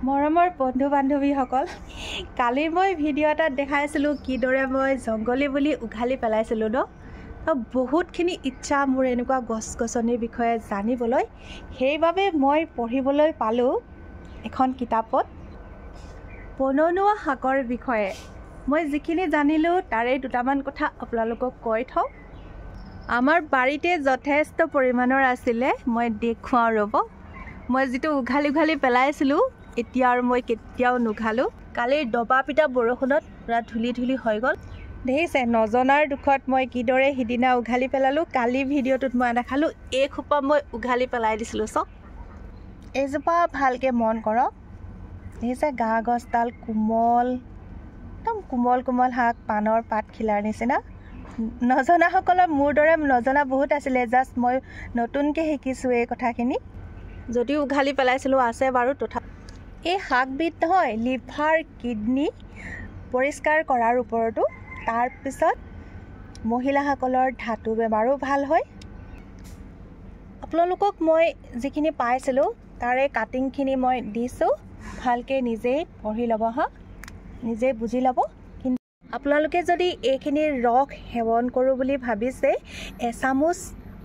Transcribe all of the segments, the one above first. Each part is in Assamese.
মৰমৰ বন্ধু বান্ধৱীসকল, কালি মই ভিডিঅ' এটাত দেখাইছিলোঁ কিদৰে মই জংগলী বুলি উঘালি পেলাইছিলোঁ ন। বহুতখিনি ইচ্ছা মোৰ এনেকুৱা গছ গছনিৰ বিষয়ে জানিবলৈ, সেইবাবে মই পঢ়িবলৈ পালোঁ এখন কিতাপত বননোৱা শাকৰ বিষয়ে। মই যিখিনি জানিলোঁ তাৰে দুটামান কথা আপোনালোকক কৈ থওঁ। আমাৰ বাৰীতে যথেষ্ট পৰিমাণৰ আছিলে, মই দেখুৱাওঁ ৰ'ব। মই যিটো উঘালি পেলাইছিলোঁ এতিয়া আৰু মই কেতিয়াও নুঘালোঁ। কালিৰ দবা পিটা বৰষুণত পূৰা ধূলি ধূলি হৈ গ'ল। দেখিছে নজনাৰ দুখত মই কিদৰে সিদিনা উঘালি পেলালোঁ। কালি ভিডিঅ'টোত মই দেখালোঁ এইখোপা মই উঘালি পেলাই দিছিলোঁ। চাওক এইজোপা ভালকৈ মন কৰক। দেখিছে গা গছডাল কোমল, একদম কোমল কোমল শাক, পাণৰ পাতখিলাৰ নিচিনা। নজনাসকলৰ মোৰ দৰে নজনা বহুত আছিলে, জাষ্ট মই নতুনকৈ শিকিছোঁ এই কথাখিনি। যদিও উঘালি পেলাইছিলোঁ আছে বাৰু। তথাপি এই শাকবিধ নহয় লিভাৰ কিডনী পৰিষ্কাৰ কৰাৰ ওপৰতো, তাৰপিছত মহিলাসকলৰ ধাতু বেমাৰো ভাল হয়। আপোনালোকক মই যিখিনি পাইছিলোঁ তাৰে কাটিংখিনি মই দিছোঁ, ভালকৈ নিজেই পঢ়ি ল'ব হা, নিজেই বুজি ল'ব। কিন্তু আপোনালোকে যদি এইখিনিৰ ৰস সেৱন কৰোঁ বুলি ভাবিছে, এচামুচ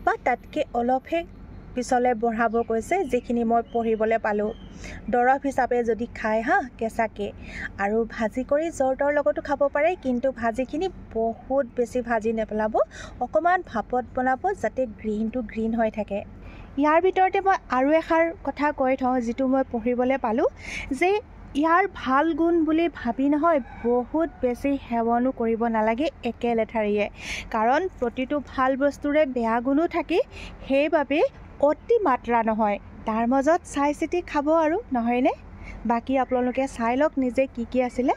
বা তাতকৈ অলপহে পিছলৈ বঢ়াব কৈছে, যিখিনি মই পঢ়িবলৈ পালোঁ। দৰৱ হিচাপে যদি খায় হা কেঁচাকৈ, আৰু ভাজি কৰি জ্বৰ তৰ লগতো খাব পাৰে, কিন্তু ভাজিখিনি বহুত বেছি ভাজি নেপেলাব, অকণমান ভাপত বনাব যাতে গ্ৰীণটো গ্ৰীণ হৈ থাকে। ইয়াৰ ভিতৰতে মই আৰু এষাৰ কথা কৈ থওঁ, যিটো মই পঢ়িবলৈ পালোঁ, যে ইয়াৰ ভাল গুণ বুলি ভাবি নহয় বহুত বেছি সেৱনো কৰিব নালাগে একে লেঠাৰিয়ে, কাৰণ প্ৰতিটো ভাল বস্তুৰে বেয়া গুণো থাকে। সেইবাবে অতি মাত্ৰা নহয়, তাৰ মাজত চাই চিতি খাব আৰু নহয়নে। বাকী আপোনালোকে চাই লওক নিজে কি আছিলে।